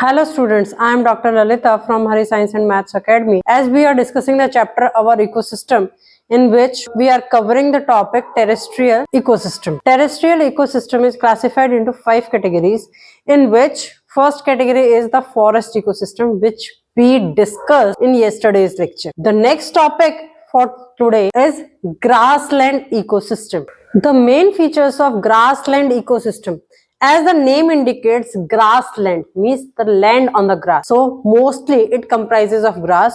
Hello students, I am Dr. Lalita from Hari Science and Maths Academy. As we are discussing the chapter Our Ecosystem, in which we are covering the topic terrestrial ecosystem. Terrestrial ecosystem is classified into 5 categories, in which first category is the forest ecosystem, which we discussed in yesterday's lecture. The next topic for today is grassland ecosystem. The main features of grassland ecosystem, as the name indicates, grassland means the land on the grass. So mostly it comprises of grass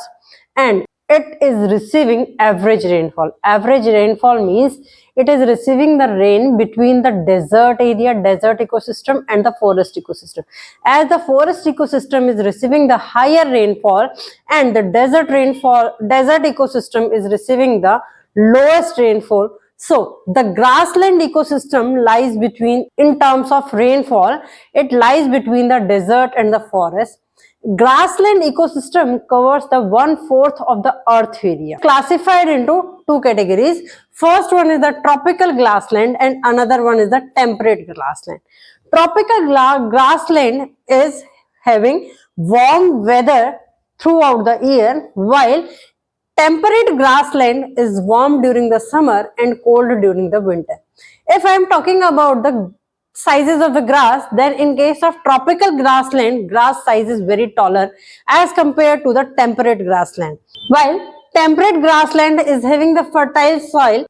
and it is receiving average rainfall. Average rainfall means it is receiving the rain between the desert area, desert ecosystem and the forest ecosystem. As the forest ecosystem is receiving the higher rainfall and the desert ecosystem is receiving the lowest rainfall. So the grassland ecosystem lies between, in terms of rainfall, it lies between the desert and the forest. Grassland ecosystem covers the 1/4 of the earth area, classified into 2 categories. First one is the tropical grassland and another one is the temperate grassland. Tropical grassland is having warm weather throughout the year, while temperate grassland is warm during the summer and cold during the winter. If I am talking about the sizes of the grass, then in case of tropical grassland, grass size is very taller as compared to the temperate grassland. While temperate grassland is having the fertile soil,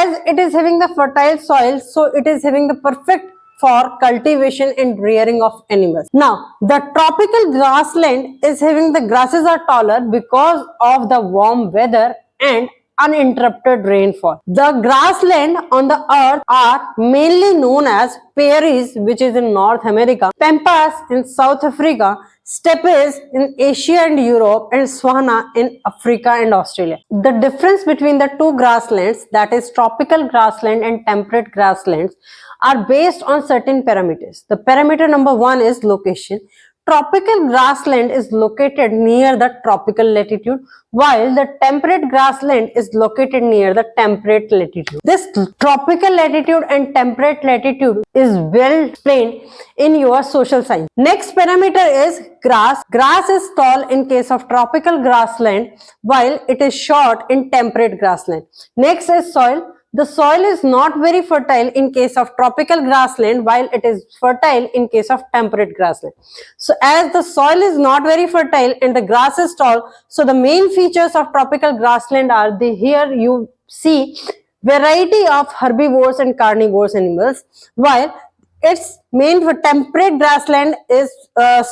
as it is having the fertile soil, so it is having the perfect for cultivation and rearing of animals. Now, the tropical grassland is having the grasses are taller because of the warm weather and uninterrupted rainfall. The grassland on the earth are mainly known as prairies, which is in North America, pampas in South Africa, steppes in Asia and Europe, and savanna in Africa and Australia. The difference between the two grasslands, that is tropical grassland and temperate grasslands, are based on certain parameters. The parameter number 1 is location. Tropical grassland is located near the tropical latitude, while the temperate grassland is located near the temperate latitude. This tropical latitude and temperate latitude is well explained in your social science. Next parameter is grass. Grass is tall in case of tropical grassland, while it is short in temperate grassland. Next is soil. The soil is not very fertile in case of tropical grassland, while it is fertile in case of temperate grassland. So as the soil is not very fertile and the grass is tall, so the main features of tropical grassland are here you see variety of herbivores and carnivores animals, while its main for temperate grassland is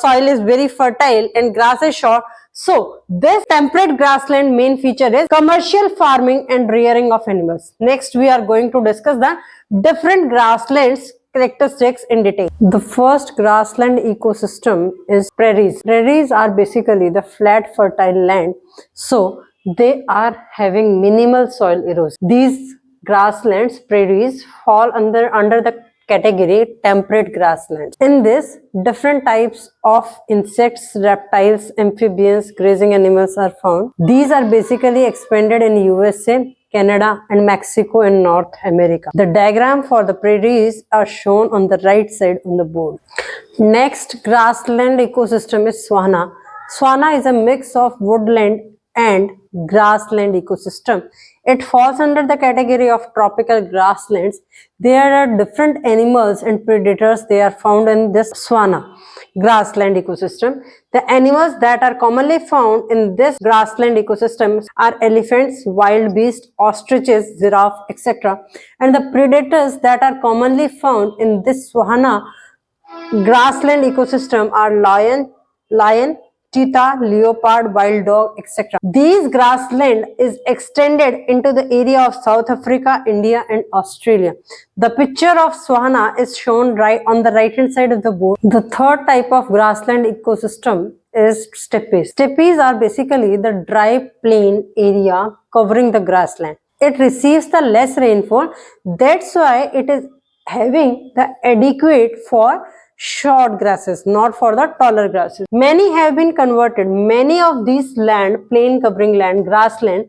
soil is very fertile and grass is short. So this temperate grassland main feature is commercial farming and rearing of animals. Next we are going to discuss the different grasslands characteristics in detail. The first grassland ecosystem is prairies. Prairies are basically the flat fertile land, so they are having minimal soil erosion. These grasslands, prairies, fall under the category temperate grasslands. In this, different types of insects, reptiles, amphibians, grazing animals are found. These are basically expanded in USA, Canada and Mexico and North America. The diagram for the prairies are shown on the right side on the board. Next grassland ecosystem is savanna. Savanna is a mix of woodland and grassland ecosystem. It falls under the category of tropical grasslands. There are different animals and predators they are found in this savanna grassland ecosystem. The animals that are commonly found in this grassland ecosystem are elephants, wild beasts, ostriches, giraffe, etc. And the predators that are commonly found in this savanna grassland ecosystem are lion, cheetah, leopard, wild dog, etc. These grassland is extended into the area of South Africa, India and Australia. The picture of savanna is shown right on the right hand side of the board. The third type of grassland ecosystem is steppes. Steppes are basically the dry plain area covering the grassland. It receives the less rainfall, that's why it is having the adequate for short grasses, not for the taller grasses. Many have been converted. Many of these land, plain covering land, grassland,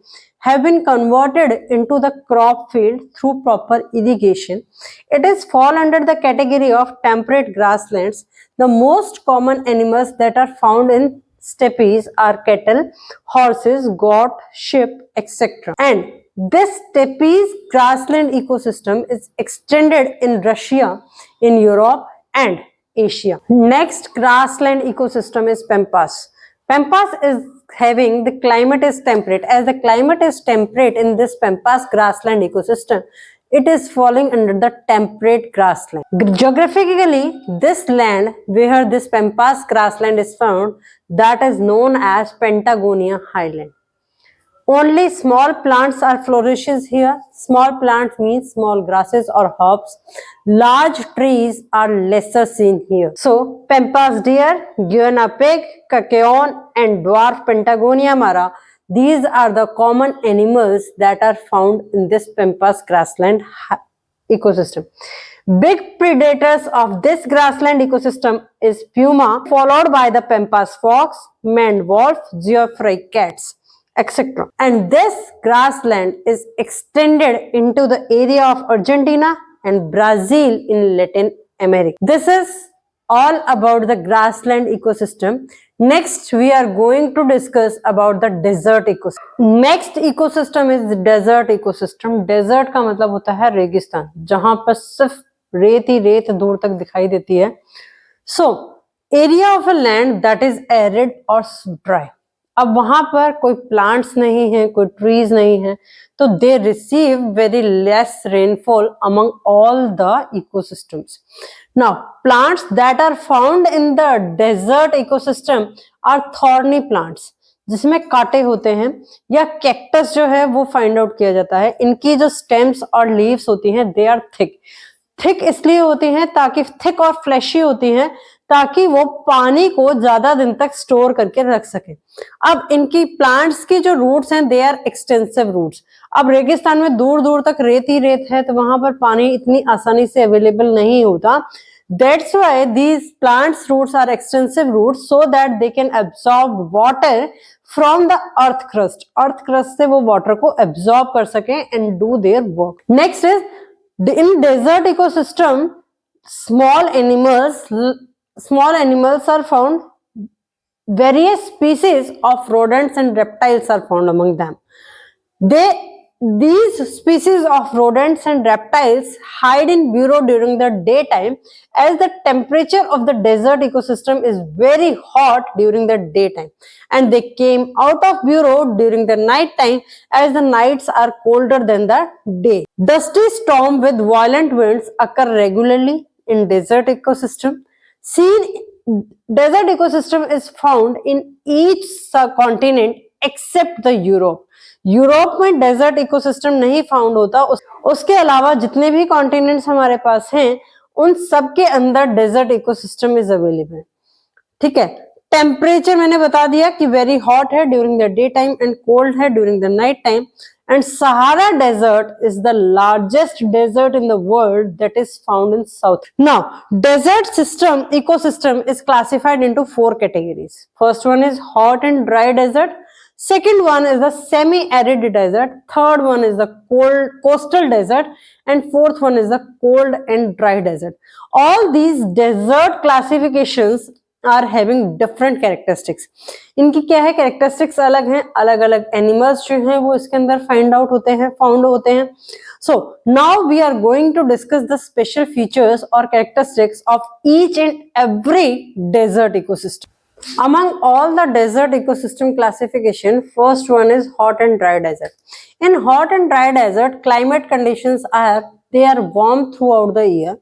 have been converted into the crop field through proper irrigation. It is fall under the category of temperate grasslands. The most common animals that are found in steppes are cattle, horses, goat, sheep, etc. And this steppes grassland ecosystem is extended in Russia, in Europe, and Asia. Next grassland ecosystem is pampas. Pampas is having the climate is temperate. As the climate is temperate in this pampas grassland ecosystem, it is falling under the temperate grassland. Geographically, this land where this pampas grassland is found, that is known as Patagonia highland. Only small plants are flourishes here. Small plants means small grasses or herbs. Large trees are lesser seen here. So, pampas deer, guiana pig, cacaon and dwarf Patagonia mara, these are the common animals that are found in this pampas grassland ecosystem. Big predators of this grassland ecosystem is puma, followed by the pampas fox, maned wolf, geoffrey cats, etc. And this grassland is extended into the area of Argentina and Brazil in Latin America. This is all about the grassland ecosystem. Next, we are going to discuss about the desert ecosystem. Next ecosystem is the desert ecosystem. Desert का मतलब होता है रेगिस्तान, जहां पर सिर्फ रेत ही रेत दूर तक दिखाई देती है. So, area of a land that is arid or dry. अब वहां पर कोई प्लांट्स नहीं है, कोई ट्रीज नहीं है, तो they receive very less rainfall among all the ecosystems. Now plants that are found in the desert ecosystem are thorny plants, जिसमें कांटे होते हैं, या कैक्टस जो है वो फाइंड आउट किया जाता है. इनकी जो स्टेम्स और लीव्स होती हैं दे आर थिक. थिक इसलिए होती हैं ताकि थिक और फ्लैशी होती हैं ताकि वो पानी को ज्यादा दिन तक स्टोर करके रख सके. अब इनकी प्लांट्स की जो रूट्स हैं दे आर एक्सटेंसिव रूट्स. अब रेगिस्तान में दूर दूर तक रेत ही रेत है, तो वहां पर पानी इतनी आसानी से अवेलेबल नहीं होता. That's why these plants roots are extensive roots so that they can absorb water from the earth crust. Earth crust से वो water को absorb कर सके and do their work. Next is in desert ecosystem, small animals are found. Various species of rodents and reptiles are found among them. These species of rodents and reptiles hide in burrow during the daytime, as the temperature of the desert ecosystem is very hot during the daytime, and they came out of burrow during the night time, as the nights are colder than the day. Dusty storm with violent winds occur regularly in desert ecosystem. Desert ecosystem is found in each subcontinent except the Europe. Europe में desert ecosystem नहीं found होता. उसके अलावा जितने भी continents हमारे पास हैं उन सब के अंदर डेजर्ट इकोसिस्टम इज अवेलेबल. ठीक है. टेम्परेचर मैंने बता दिया कि वेरी हॉट है during the day time and cold है during the night time. And Sahara Desert is the largest desert in the world that is found in South. Now, desert ecosystem is classified into 4 categories. First one is hot and dry desert. Second one is the semi-arid desert. Third one is the coastal desert. And fourth one is the cold and dry desert. All these desert classifications are having different characteristics. इनकी क्या है characteristics अलग हैं. अलग अलग animals जो हैं वो इसके अंदर found होते हैं. So now we are going to discuss the special features or characteristics of each and every desert ecosystem. Among all the desert ecosystem classification, first one is hot and dry desert. In hot and dry desert, climate conditions they are warm throughout the year.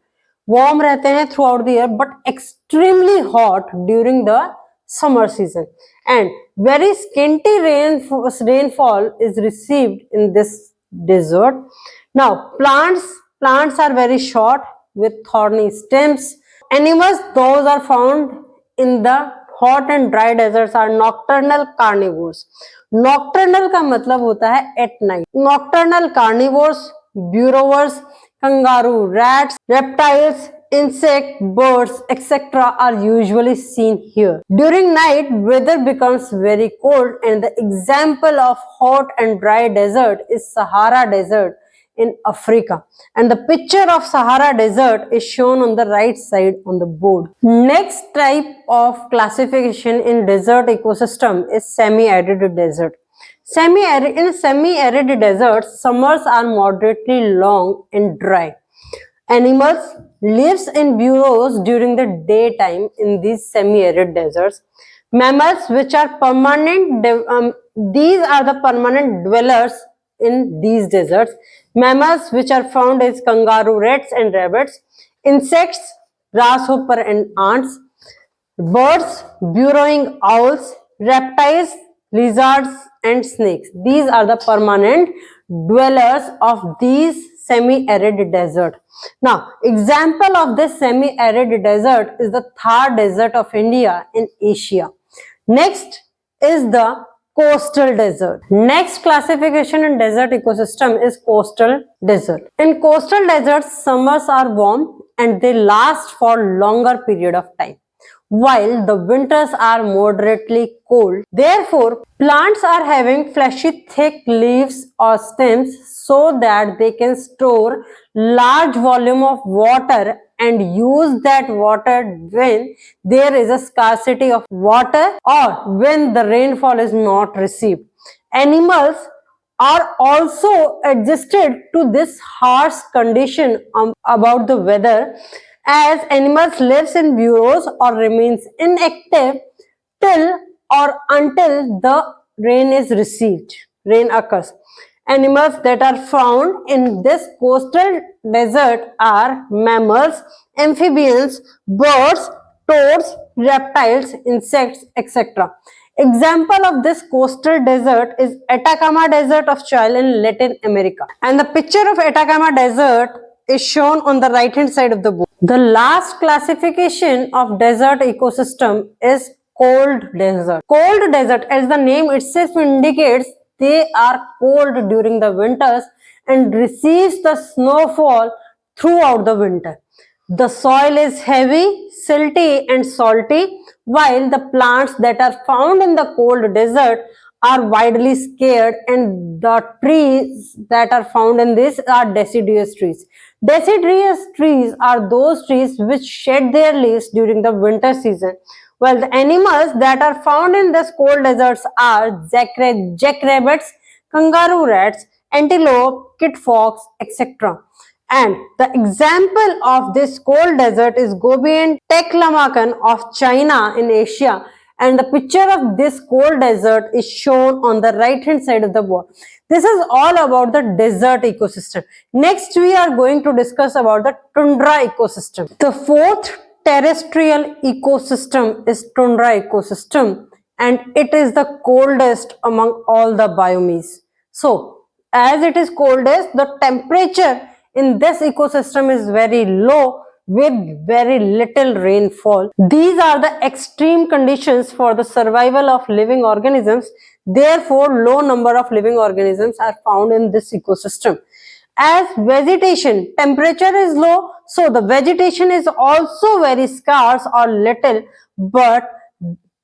Warm रहते हैं throughout the year, but extremely hot during the summer season, and very scanty rainfall is received in this desert. Now, plants are very short with thorny stems. Animals, those are found in the hot and dry deserts are nocturnal carnivores. Nocturnal का मतलब होता है at night. Nocturnal carnivores, burrowers, kangaroo, rats, reptiles, insect, birds, etc. are usually seen here. During night, weather becomes very cold, and the example of hot and dry desert is Sahara Desert in Africa. And the picture of Sahara Desert is shown on the right side on the board. Next type of classification in desert ecosystem is semi-arid desert. In semi-arid deserts, summers are moderately long and dry. Animals lives in burrows during the daytime in these semi-arid deserts. Mammals, which are these are the permanent dwellers in these deserts. Mammals, which are found as kangaroo rats and rabbits. Insects, grasshopper and ants. Birds, burrowing owls. Reptiles, lizards and snakes. These are the permanent dwellers of these semi-arid desert. Now, example of this semi-arid desert is the Thar Desert of India in Asia. Next is the coastal desert. Next classification in desert ecosystem is coastal desert. In coastal deserts, summers are warm and they last for longer period of time, while the winters are moderately cold. Therefore, plants are having fleshy thick leaves or stems so that they can store large volume of water and use that water when there is a scarcity of water or when the rainfall is not received. Animals are also adjusted to this harsh condition about the weather, as animals lives in burrows or remains inactive till or until the rain occurs. Animals that are found in this coastal desert are mammals, amphibians, birds, toads, reptiles, insects, etc. Example of this coastal desert is Atacama Desert of Chile in Latin America. And the picture of Atacama Desert is shown on the right hand side of the book. The last classification of desert ecosystem is cold desert. Cold desert, as the name itself indicates, they are cold during the winters and receives the snowfall throughout the winter. The soil is heavy, silty and salty, while the plants that are found in the cold desert are widely scarce, and the trees that are found in this are deciduous trees. Deciduous trees are those trees which shed their leaves during the winter season, while the animals that are found in this cold deserts are jackrabbits, kangaroo rats, antelope, kit fox, etc. And the example of this cold desert is Gobi and Taklamakan of China in Asia. And the picture of this cold desert is shown on the right hand side of the board. This is all about the desert ecosystem. Next, we are going to discuss about the tundra ecosystem. The fourth terrestrial ecosystem is tundra ecosystem, and it is the coldest among all the biomes. So, as it is coldest, the temperature in this ecosystem is very low with very little rainfall. These are the extreme conditions for the survival of living organisms. Therefore, low number of living organisms are found in this ecosystem. As vegetation, temperature is low, so the vegetation is also very scarce or little, but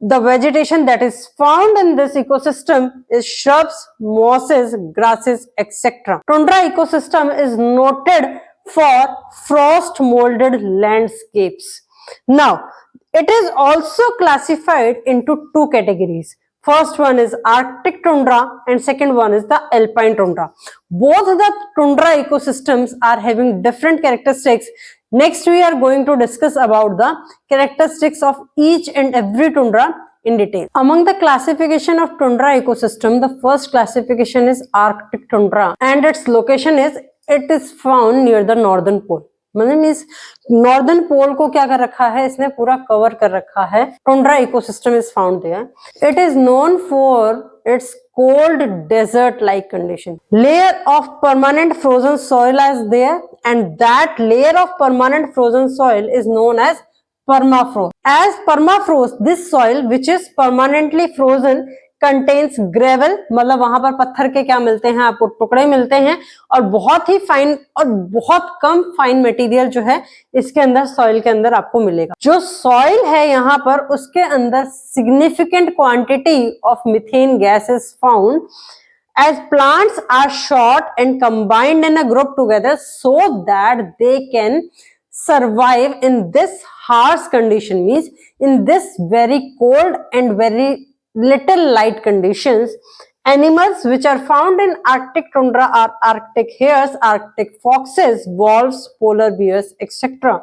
the vegetation that is found in this ecosystem is shrubs, mosses, grasses, etc. Tundra ecosystem is noted for frost molded landscapes. Now, it is also classified into two categories. First one is Arctic tundra and second one is the alpine tundra. Both the tundra ecosystems are having different characteristics. Next, we are going to discuss about the characteristics of each and every tundra in detail. Among the classification of tundra ecosystem, the first classification is Arctic tundra, and its location is it is found near the northern pole. Means northern pole को क्या कर रखा है, इसने पूरा cover कर रखा है. Tundra ecosystem is found there. It is known for its cold desert like condition. Layer of permanent frozen soil is there, and that layer of permanent frozen soil is known as permafrost. As permafrost, this soil which is permanently frozen contains gravel, मतलब वहां पर पत्थर के क्या मिलते हैं आपको, टुकड़े मिलते हैं, और बहुत ही फाइन और बहुत कम फाइन मटेरियल जो है इसके अंदर सॉइल के अंदर आपको मिलेगा. जो सॉइल है यहाँ पर उसके अंदर significant quantity of methane gas is found, as plants are short and combined in a group together so that they can survive in this harsh condition, means in this very cold and very little light conditions. Animals which are found in Arctic tundra are Arctic hares, Arctic foxes, wolves, polar bears, etc.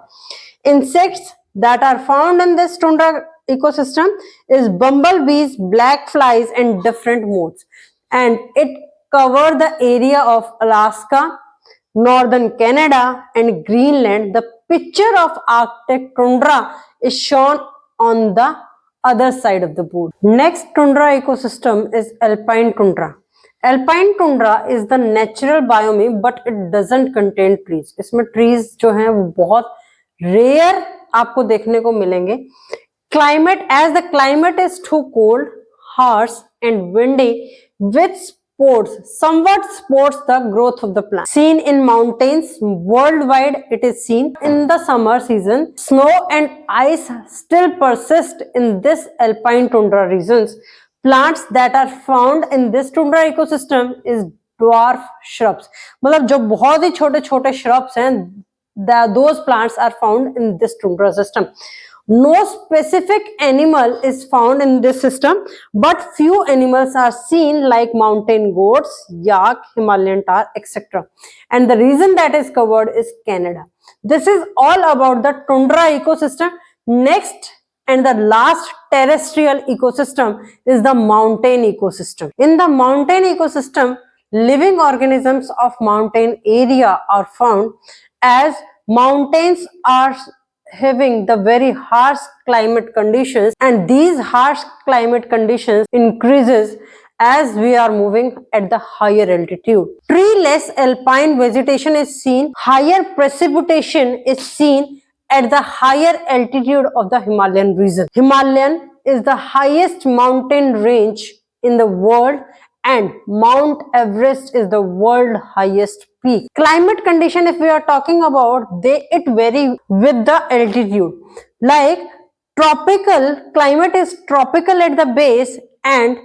Insects that are found in this tundra ecosystem is bumblebees, black flies, and different moths. And it cover the area of Alaska, northern Canada, and Greenland. The picture of Arctic tundra is shown on the other side of the board. Next tundra ecosystem is alpine tundra. Alpine tundra is the natural biome but it doesn't contain trees. इसमें trees जो हैं वो बहुत rare आपको देखने को मिलेंगे. Climate, as the climate is too cold, harsh and windy, which somewhat supports the growth of the plant. Seen in mountains worldwide, it is seen in the summer season. Snow and ice still persist in this alpine tundra regions. Plants that are found in this tundra ecosystem is dwarf shrubs. मतलब जो बहुत ही छोटे छोटे shrubs हैं, those plants are found in this tundra system. No specific animal is found in this system, but few animals are seen like mountain goats, yak, Himalayan tar, etc. And the region that is covered is Canada. This is all about the tundra ecosystem. Next and the last terrestrial ecosystem is the mountain ecosystem. In the mountain ecosystem, living organisms of mountain area are found, as mountains are having the very harsh climate conditions, and these harsh climate conditions increases as we are moving at the higher altitude. Treeless alpine vegetation is seen, higher precipitation is seen at the higher altitude of the Himalayan region. Himalayan is the highest mountain range in the world, and Mount Everest is the world highest peak. Climate condition, if we are talking about, it vary with the altitude. Like tropical climate is tropical at the base, and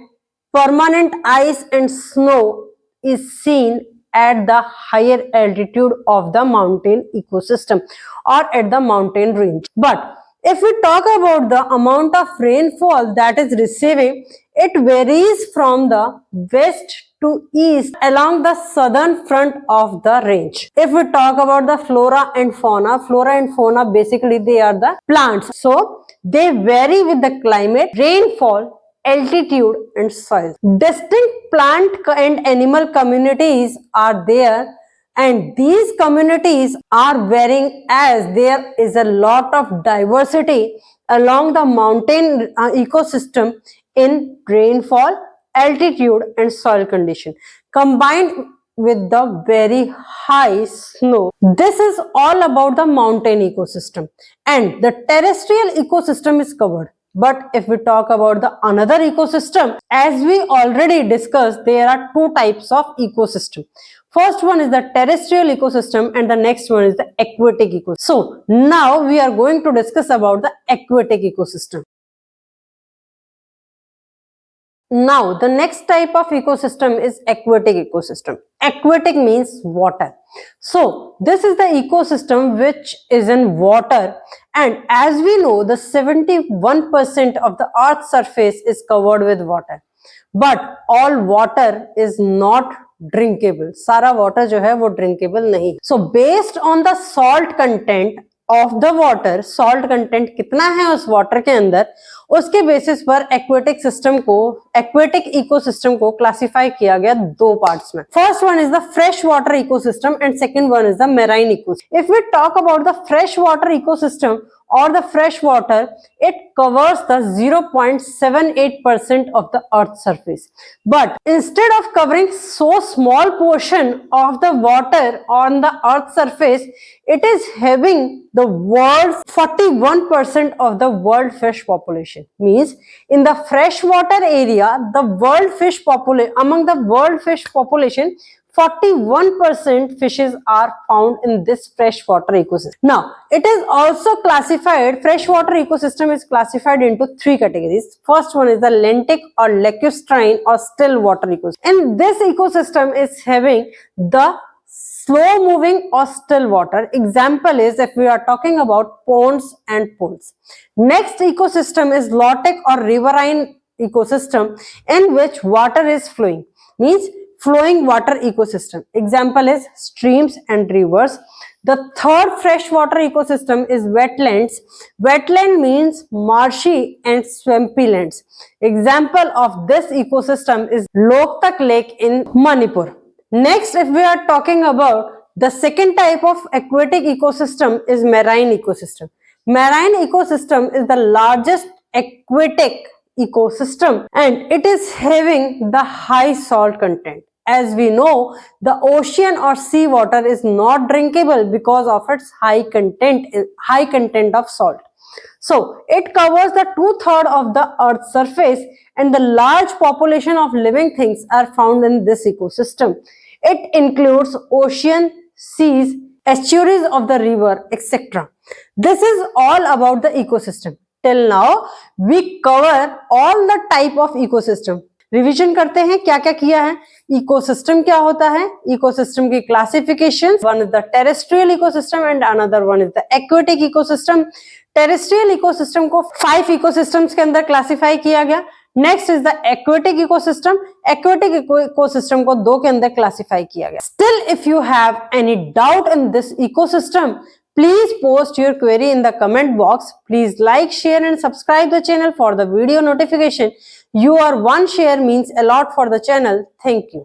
permanent ice and snow is seen at the higher altitude of the mountain ecosystem or at the mountain range. But if we talk about the amount of rainfall that is receiving, it varies from the west to east along the southern front of the range. If we talk about the flora and fauna basically they are the plants. So they vary with the climate, rainfall, altitude and soil. Distinct plant and animal communities are there, and these communities are varying as there is a lot of diversity along the mountain ecosystem in rainfall, altitude and soil condition combined with the very high snow. This is all about the mountain ecosystem, and the terrestrial ecosystem is covered. But if we talk about the another ecosystem, as we already discussed, there are two types of ecosystem. First one is the terrestrial ecosystem and the next one is the aquatic ecosystem. So now we are going to discuss about the aquatic ecosystem. Now the next type of ecosystem is aquatic ecosystem. Aquatic means water. So this is the ecosystem which is in water, and as we know the 71% of the earth's surface is covered with water. But all water is not drinkable. सारा water जो है वो drinkable नहीं. So based on the salt content of the water, salt content कितना है उस water के अंदर, उसके बेसिस पर aquatic ecosystem को classify किया गया दो parts में. First one is the freshwater ecosystem and second one is the marine ecosystem. If we talk about the freshwater ecosystem or the freshwater, it covers the 0.78% of the earth's surface. But instead of covering so small portion of the water on the earth's surface, it is having the world's 41% of the world fish population. Means in the freshwater area, the world fish population, among the world fish population, 41% fishes are found in this freshwater ecosystem. Now, it is also classified, freshwater ecosystem is classified into three categories. First one is the lentic or lacustrine or still water ecosystem. In this ecosystem is having the slow moving or still water. Example is if we are talking about ponds and pools. Next ecosystem is lotic or riverine ecosystem in which water is flowing, means flowing water ecosystem. Example is streams and rivers. The third freshwater ecosystem is wetlands. Wetland means marshy and swampy lands. Example of this ecosystem is Loktak Lake in Manipur. Next, if we are talking about the second type of aquatic ecosystem is marine ecosystem. Marine ecosystem is the largest aquatic ecosystem and it is having the high salt content. As we know, the ocean or sea water is not drinkable because of its high content of salt. So it covers the 2/3 of the earth's surface and the large population of living things are found in this ecosystem. It includes ocean, seas, estuaries of the river, etc. This is all about the ecosystem. Till now, we cover all the type of ecosystem. Revision करते हैं क्या क्या किया है. Ecosystem क्या होता है, ecosystem की classification. One is the terrestrial ecosystem and another one is the aquatic ecosystem. Terrestrial ecosystem को 5 इकोसिस्टम्स के अंदर क्लासिफाई किया गया. Next is the aquatic ecosystem. Aquatic ecosystem को 2 के अंदर क्लासिफाई किया गया. Still if you have any doubt in this ecosystem, please post your query in the comment box. Please like, share and subscribe the channel for the video notification. Your one share means a lot for the channel. Thank you.